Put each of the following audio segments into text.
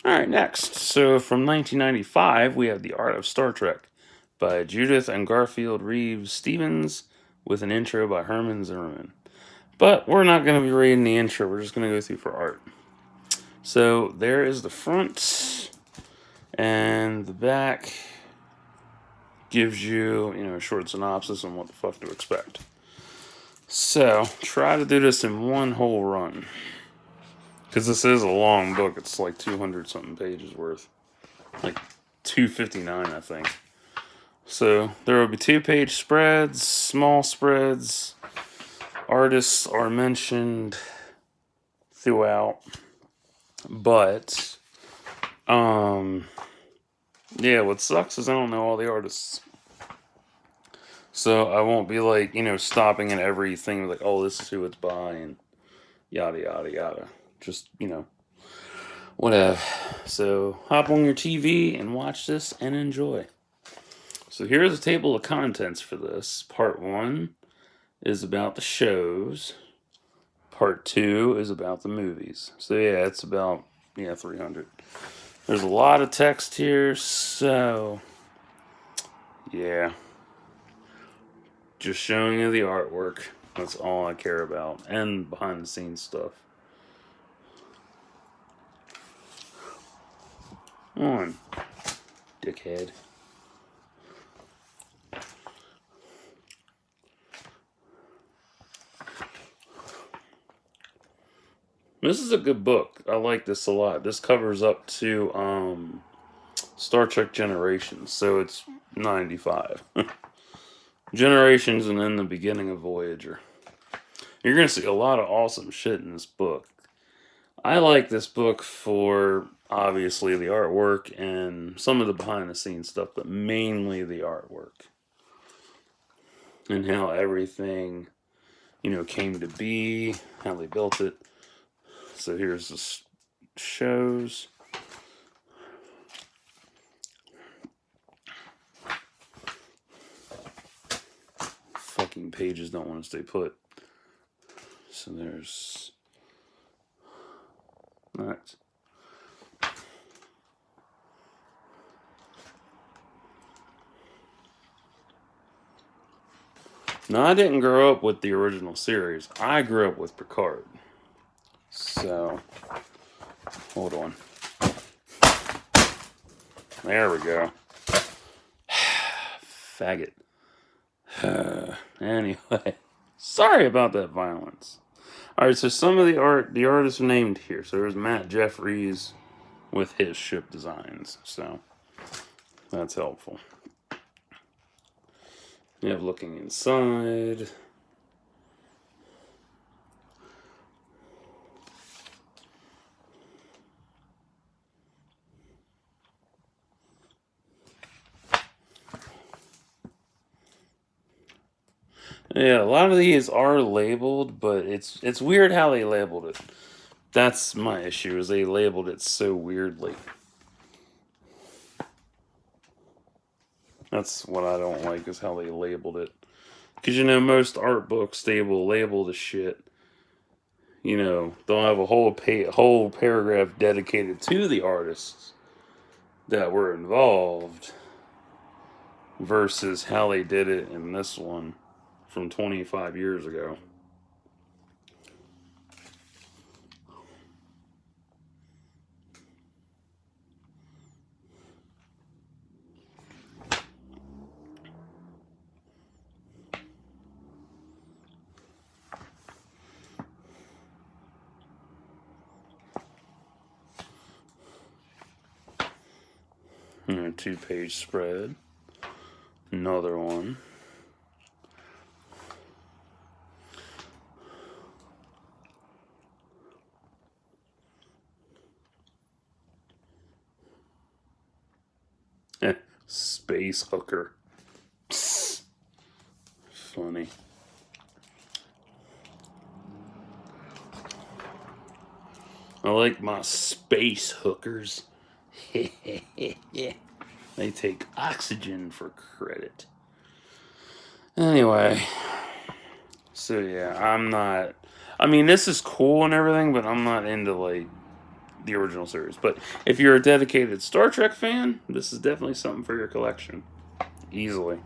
Alright, next. So from 1995, we have The Art of Star Trek by Judith and Garfield Reeves-Stevens with an intro by Herman Zimmerman. But we're not going to be reading the intro, we're just going to go through for art. So there is the front, and the back gives you, a short synopsis on what the fuck to expect. So, try to do this in one whole run. Because this is a long book. It's like 200 something pages worth. Like 259, I think. So, there will be 2-page spreads, small spreads. Artists are mentioned throughout. But, yeah, what sucks is I don't know all the artists. So I won't be like, stopping at everything like, oh, this is who it's by and yada, yada, yada. Just, whatever. So hop on your TV and watch this and enjoy. So here's a table of contents for this. Part 1 is about the shows. Part 2 is about the movies. So yeah, it's about, 300. There's a lot of text here, so yeah. Just showing you the artwork. That's all I care about. And behind the scenes stuff. On, dickhead. This is a good book. I like this a lot. This covers up to Star Trek Generations, so it's 95. Generations and then the beginning of Voyager. You're going to see a lot of awesome shit in this book. I like this book for, obviously, the artwork and some of the behind-the-scenes stuff, but mainly the artwork. And how everything, came to be, how they built it. So here's the shows. Fucking pages don't want to stay put. So there's that. Now, I didn't grow up with the original series. I grew up with Picard. So, hold on. There we go. Faggot. Anyway, sorry about that violence. Alright, so some of the artists are named here. So there's Matt Jefferies with his ship designs. So, that's helpful. You have looking inside. Yeah, a lot of these are labeled, but it's weird how they labeled it. That's my issue, is they labeled it so weirdly. That's what I don't like, is how they labeled it. Because, most art books, they will label the shit. They'll have a whole paragraph dedicated to the artists that were involved versus how they did it in this one from 25 years ago. And a 2-page spread. Another one. Space hooker. Psst. Funny. I like my space hookers. Yeah. They take oxygen for credit. Anyway. So yeah, I'm not... I mean, this is cool and everything, but I'm not into, the original series. But if you're a dedicated Star Trek fan, this is definitely something for your collection. Easily.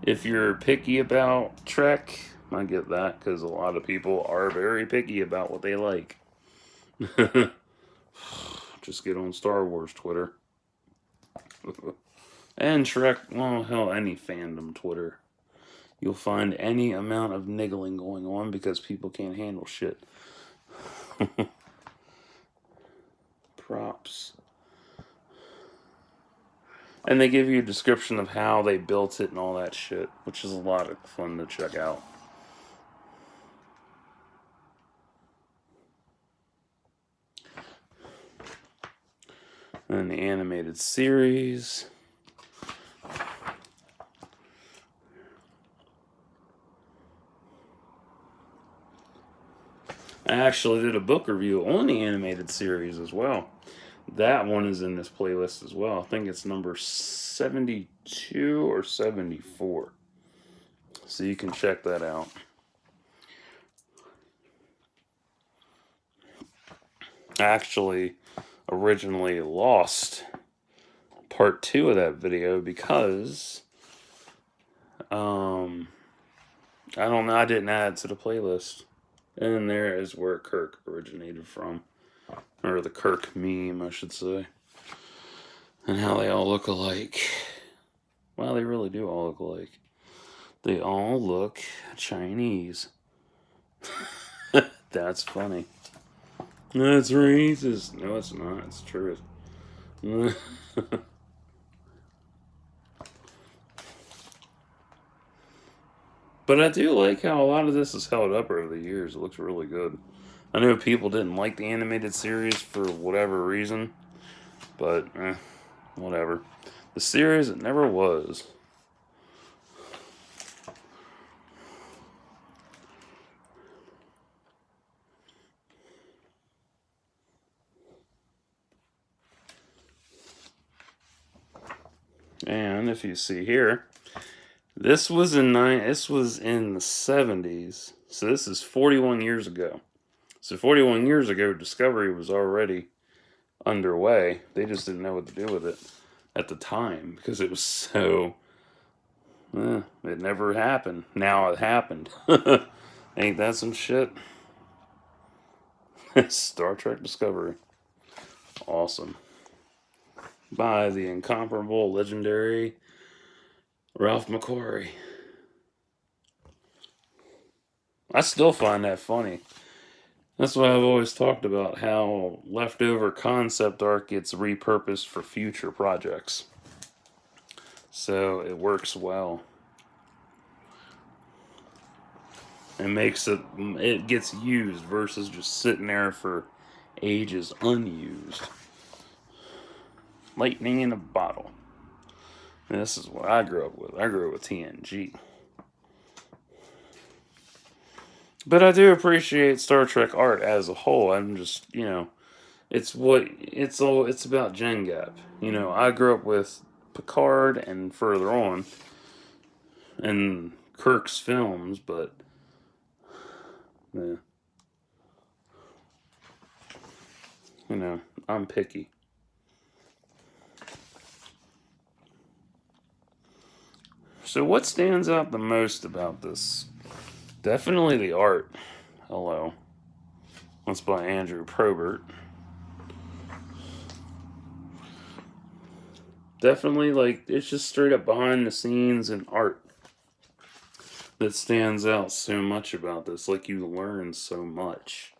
If you're picky about Trek, I get that, because a lot of people are very picky about what they like. Just get on Star Wars Twitter. And Trek, well, hell, any fandom Twitter. You'll find any amount of niggling going on because people can't handle shit. Props. And they give you a description of how they built it and all that shit, which is a lot of fun to check out. And the animated series. I actually did a book review on the animated series as well. That one is in this playlist as well. I think it's number 72 or 74. So you can check that out. I actually originally lost part 2 of that video because I don't know, I didn't add it to the playlist. And there is where Kirk originated from. Or the Kirk meme, I should say. And how they all look alike. Well, they really do all look alike. They all look Chinese. That's funny. That's racist. No, it's not. It's true. But I do like how a lot of this is held up over the years. It looks really good. I know people didn't like the animated series for whatever reason, but whatever. The series, it never was. And if you see here, this was in the 70s. So this is 41 years ago. So 41 years ago, Discovery was already underway. They just didn't know what to do with it at the time because it was so... it never happened. Now it happened. Ain't that some shit? Star Trek Discovery. Awesome. By the incomparable, legendary Ralph McQuarrie. I still find that funny. That's why I've always talked about how leftover concept art gets repurposed for future projects. So it works well. It gets used versus just sitting there for ages unused. Lightning in a bottle. And this is what I grew up with. I grew up with TNG. But I do appreciate Star Trek art as a whole. I'm just, it's about Gen Gap. I grew up with Picard and further on and Kirk's films, but yeah. I'm picky. So what stands out the most about this? Definitely the art. Hello. That's by Andrew Probert. Definitely, it's just straight up behind the scenes and art that stands out so much about this. Like, you learn so much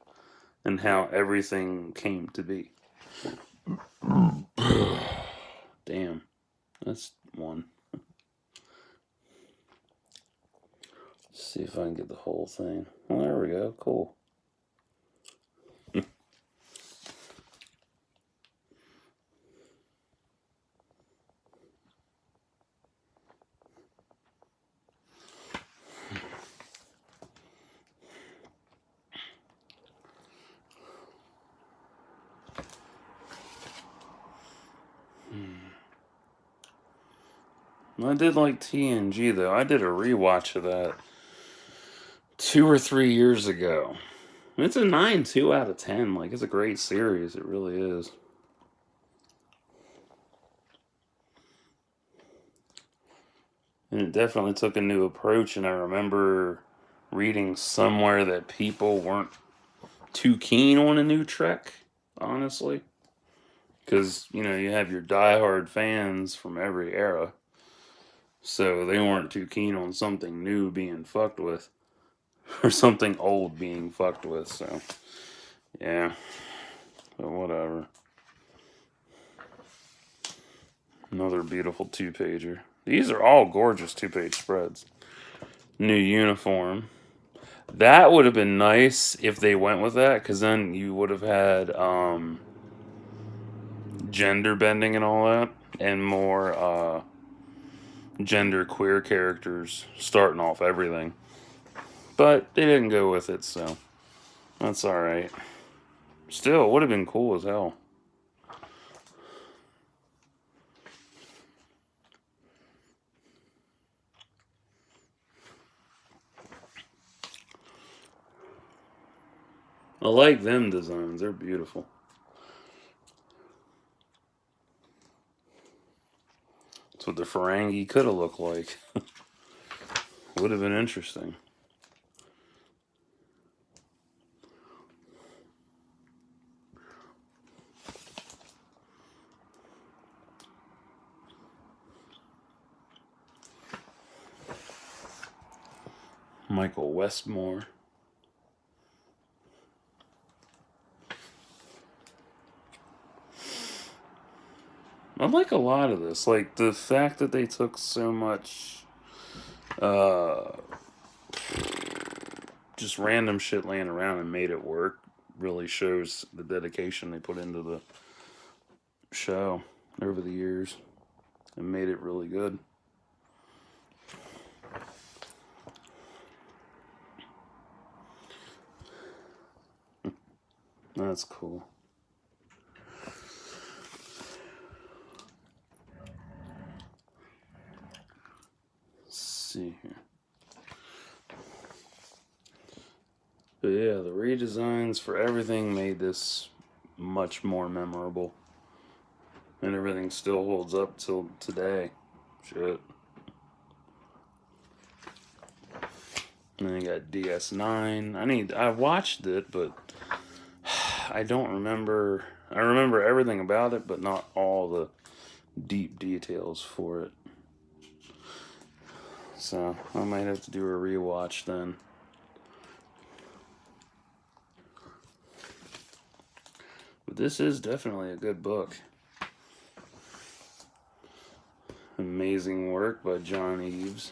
and how everything came to be. Damn. That's one. Let's see if I can get the whole thing. Well, there we go. Cool. I did like TNG, though. I did a rewatch of that 2 or 3 years ago. It's a 9.2 out of 10. Like, it's a great series. It really is. And it definitely took a new approach. And I remember reading somewhere that people weren't too keen on a new Trek, honestly. Because, you have your diehard fans from every era. So they weren't too keen on something new being fucked with. Or something old being fucked with. So, yeah. But whatever. Another beautiful 2-pager. These are all gorgeous 2-page spreads. New uniform. That would have been nice if they went with that, because then you would have had gender bending and all that, and more gender queer characters starting off everything. But they didn't go with it, so that's alright. Still, it would have been cool as hell. I like them designs, they're beautiful. That's what the Ferengi could have looked like. Would have been interesting. Michael Westmore. I like a lot of this. Like, the fact that they took so much just random shit laying around and made it work really shows the dedication they put into the show over the years and made it really good. That's cool. Let's see here. But yeah, the redesigns for everything made this much more memorable. And everything still holds up till today. Shit. And then you got DS9. I watched it, but I don't remember. I remember everything about it, but not all the deep details for it. So I might have to do a rewatch then. But this is definitely a good book. Amazing work by John Eaves.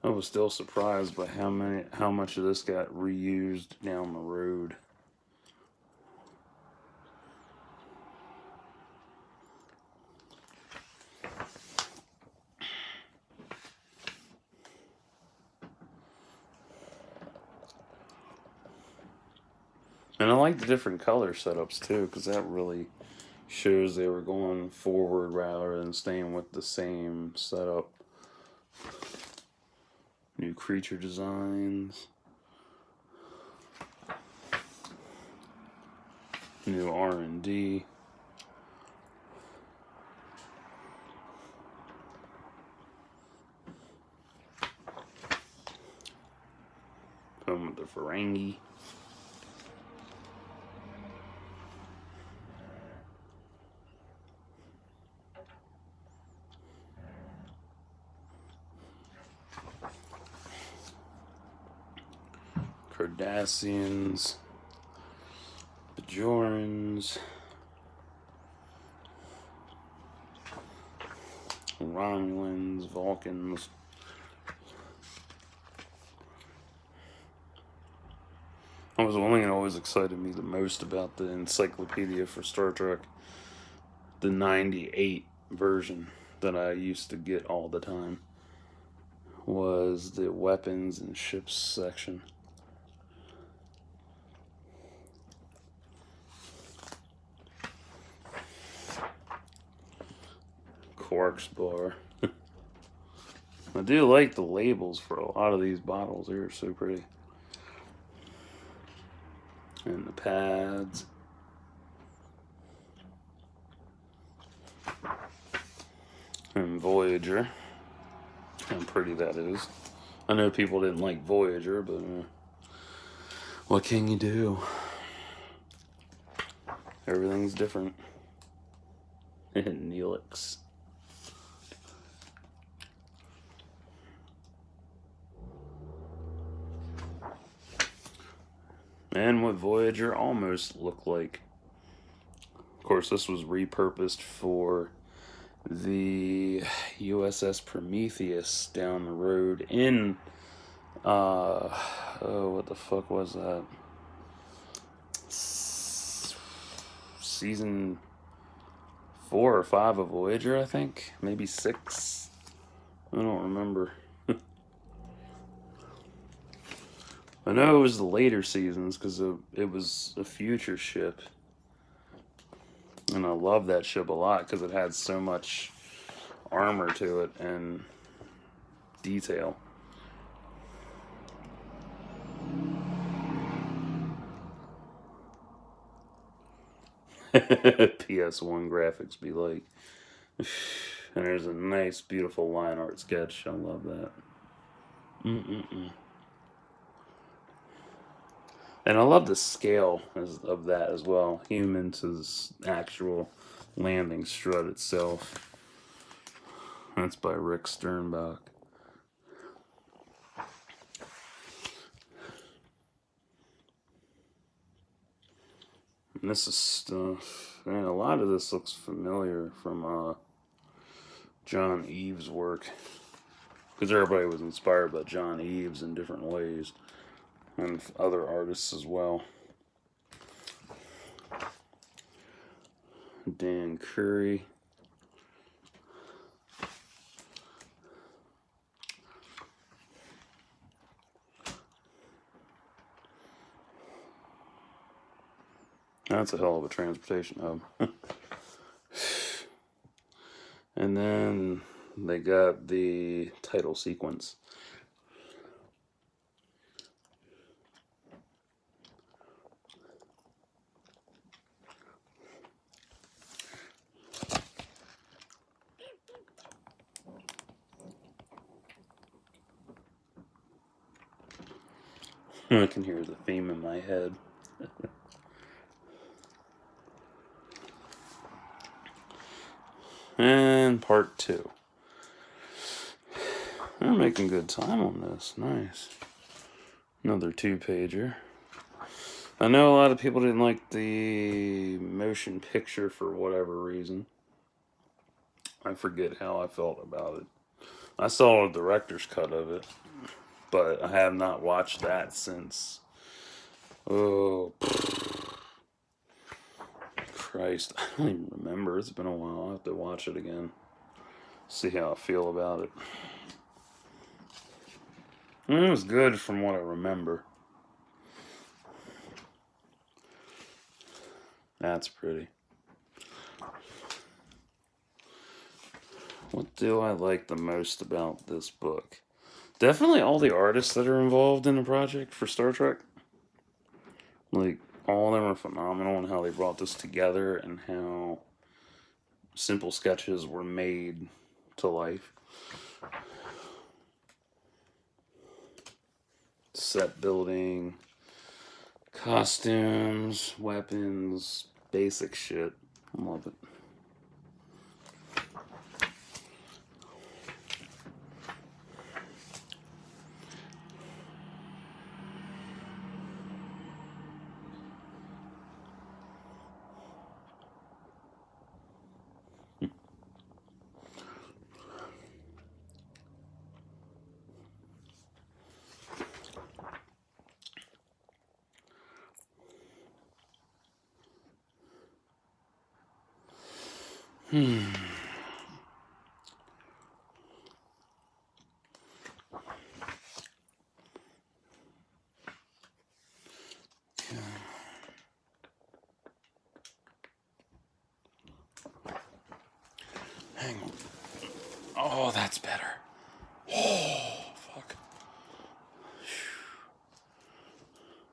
I was still surprised by how much of this got reused down the road. And I like the different color setups too, because that really shows they were going forward rather than staying with the same setup. New creature designs. New R&D. Come with the Ferengi. Cardassians. Bajorans. Romulans. Vulcans. That was the one thing that always excited me the most about the encyclopedia for Star Trek. The 98 version that I used to get all the time was the weapons and ships section. Quarks bar. I do like the labels for a lot of these bottles. They're so pretty. And the pads. And Voyager. How pretty that is. I know people didn't like Voyager, but what can you do? Everything's different. Neelix. And what Voyager almost looked like. Of course, this was repurposed for the USS Prometheus down the road in, what the fuck was that? Season 4 or 5 of Voyager, I think. Maybe 6. I don't remember. I know it was the later seasons because it was a future ship. And I love that ship a lot because it had so much armor to it and detail. PS1 graphics be like. And there's a nice, beautiful line art sketch. I love that. And I love the scale of that as well. Human to the actual landing strut itself. That's by Rick Sternbach. And this is stuff. Man, a lot of this looks familiar from John Eves' work. Because everybody was inspired by John Eves in different ways. And other artists as well. Dan Curry. That's a hell of a transportation hub. And then they got the title sequence. I can hear the theme in my head. And part 2. They're making good time on this. Nice. Another 2-pager. I know a lot of people didn't like the motion picture for whatever reason. I forget how I felt about it. I saw a director's cut of it, but I have not watched that since. Oh, Christ. I don't even remember. It's been a while. I'll have to watch it again. See how I feel about it. It was good from what I remember. That's pretty. What do I like the most about this book? Definitely all the artists that are involved in the project for Star Trek. Like, all of them are phenomenal in how they brought this together and how simple sketches were made to life. Set building, costumes, weapons, basic shit. I love it. Hang on. Oh, that's better. Oh, fuck.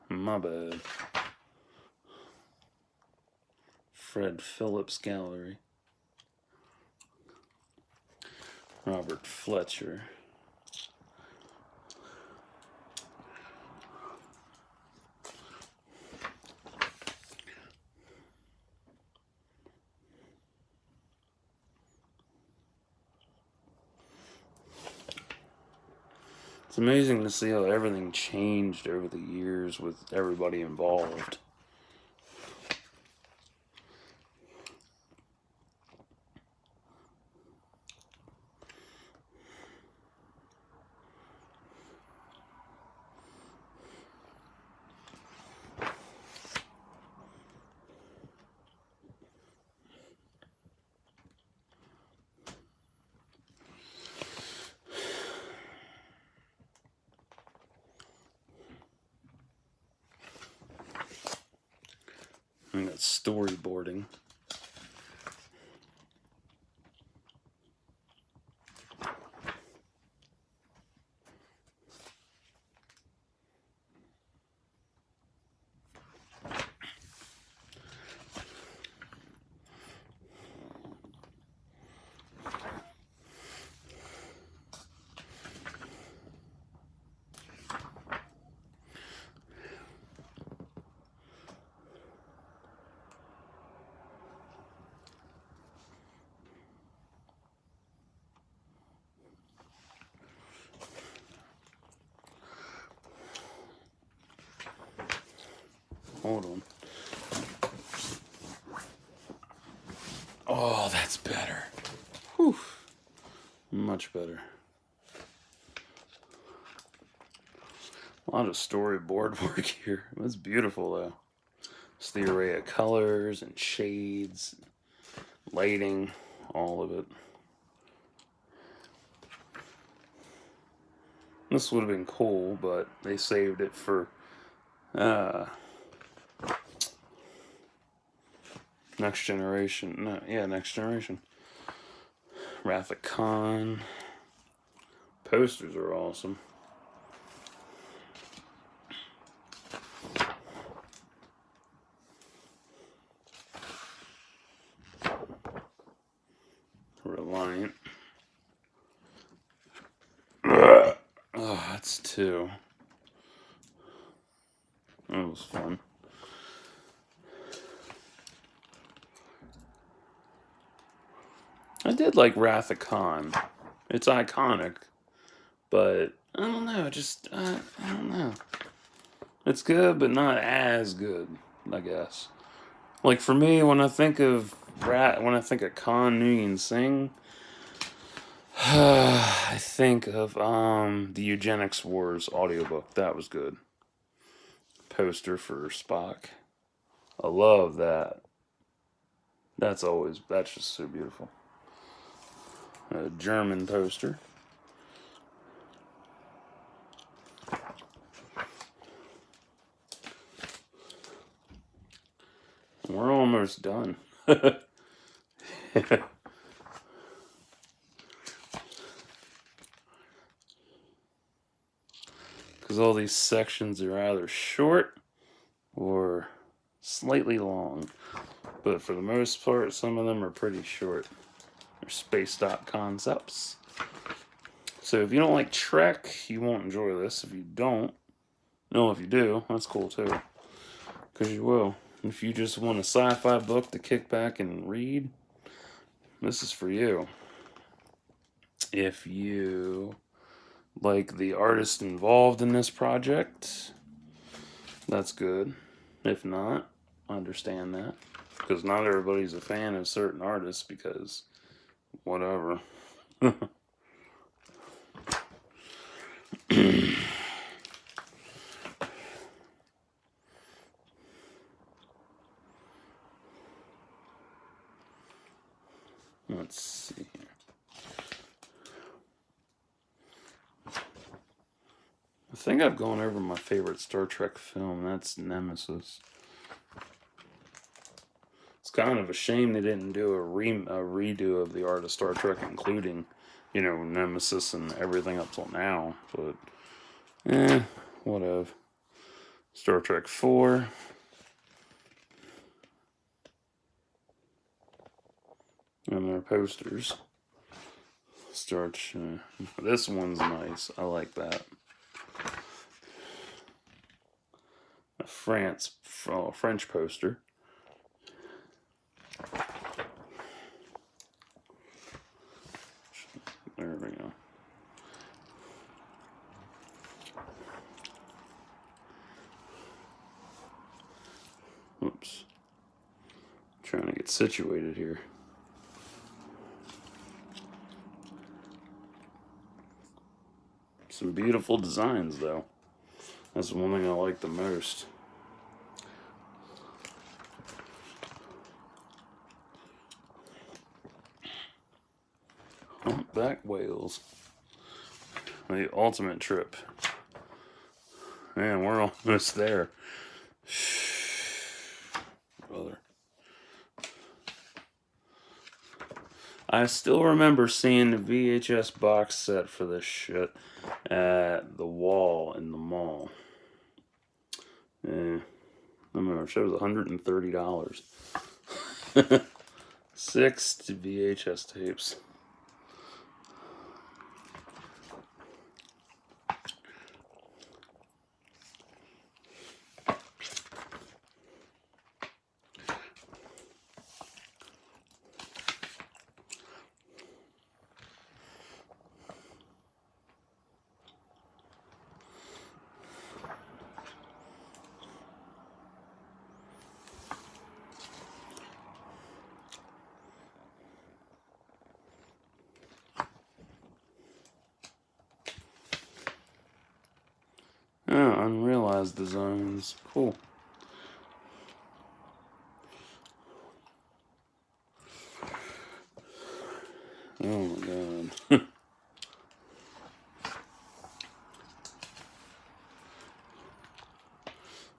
My bad. Fred Phillips Gallery. Robert Fletcher. It's amazing to see how everything changed over the years with everybody involved. I got storyboarding. Hold on. Oh, that's better. Whew. Much better. A lot of storyboard work here. That's beautiful, though. It's the array of colors and shades, lighting, all of it. This would have been cool, but they saved it for Next Generation. No, yeah, Next Generation. Wrath of Khan. Posters are awesome. Reliant. Oh, that's two. That was fun. I did like Wrath of Khan. It's iconic, but I don't know. I don't know. It's good, but not as good, I guess. Like for me, when I think of Khan Nguyen Singh, I think of the Eugenics Wars audiobook. That was good. Poster for Spock. I love that. That's just so beautiful. A German poster. We're almost done. Because all these sections are either short or slightly long. But for the most part, some of them are pretty short. They're spaced out concepts. So if you don't like Trek, you won't enjoy this. If you don't, no, if you do, that's cool too. Because you will. If you just want a sci-fi book to kick back and read, this is for you. If you like the artist involved in this project, that's good. If not, I understand that. Because not everybody's a fan of certain artists because whatever. Let's see here. I think I've gone over my favorite Star Trek film. That's Nemesis. It's kind of a shame they didn't do a redo of the art of Star Trek, including, you know, Nemesis and everything up till now. But, whatever. Star Trek 4. And their posters. This one's nice. I like that. A French poster. There we go. Oops. Trying to get situated here. Some beautiful designs, though. That's the one thing I like the most. Humpback whales. The ultimate trip. Man, we're almost there. Brother. I still remember seeing the VHS box set for this shit at the wall in the mall. I remember it was $130. 6 VHS tapes. Oh, unrealized designs. Cool. Oh my god.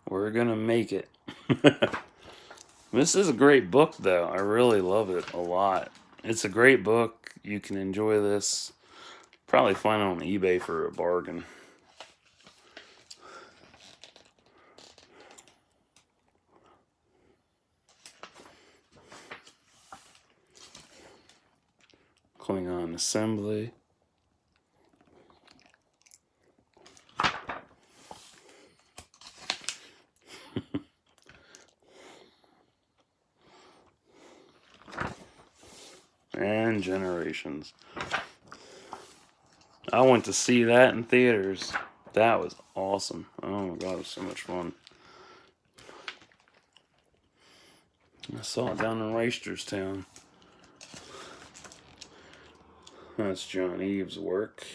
We're gonna make it. This is a great book, though. I really love it a lot. It's a great book. You can enjoy this. Probably find it on eBay for a bargain. Klingon assembly. And Generations. I went to see that in theaters. That was awesome. Oh my god, it was so much fun. I saw it down in Reisterstown. That's John Eves' work.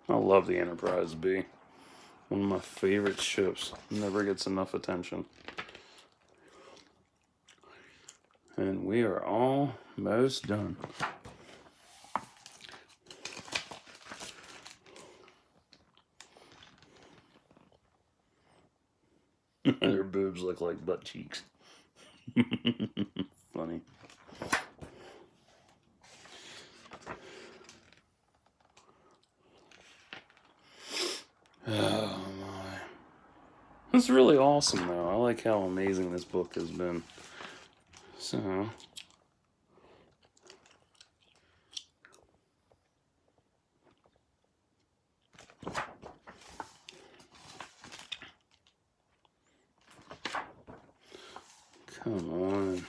I love the Enterprise B. One of my favorite ships. Never gets enough attention. And we are almost done. Their boobs look like butt cheeks. Funny. Oh my. It's really awesome, though. I like how amazing this book has been. So. Come on.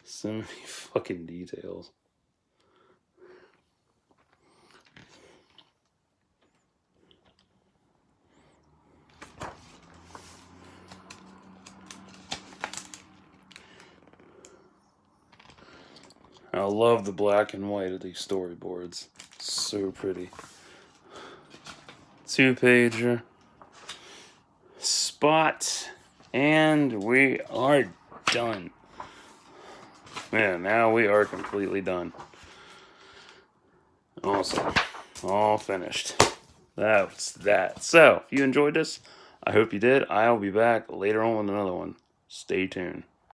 So many fucking details. I love the black and white of these storyboards. So pretty. 2-pager. Spot. And we are done. Yeah, now we are completely done. Awesome. All finished. That's that. So, if you enjoyed this, I hope you did. I'll be back later on with another one. Stay tuned.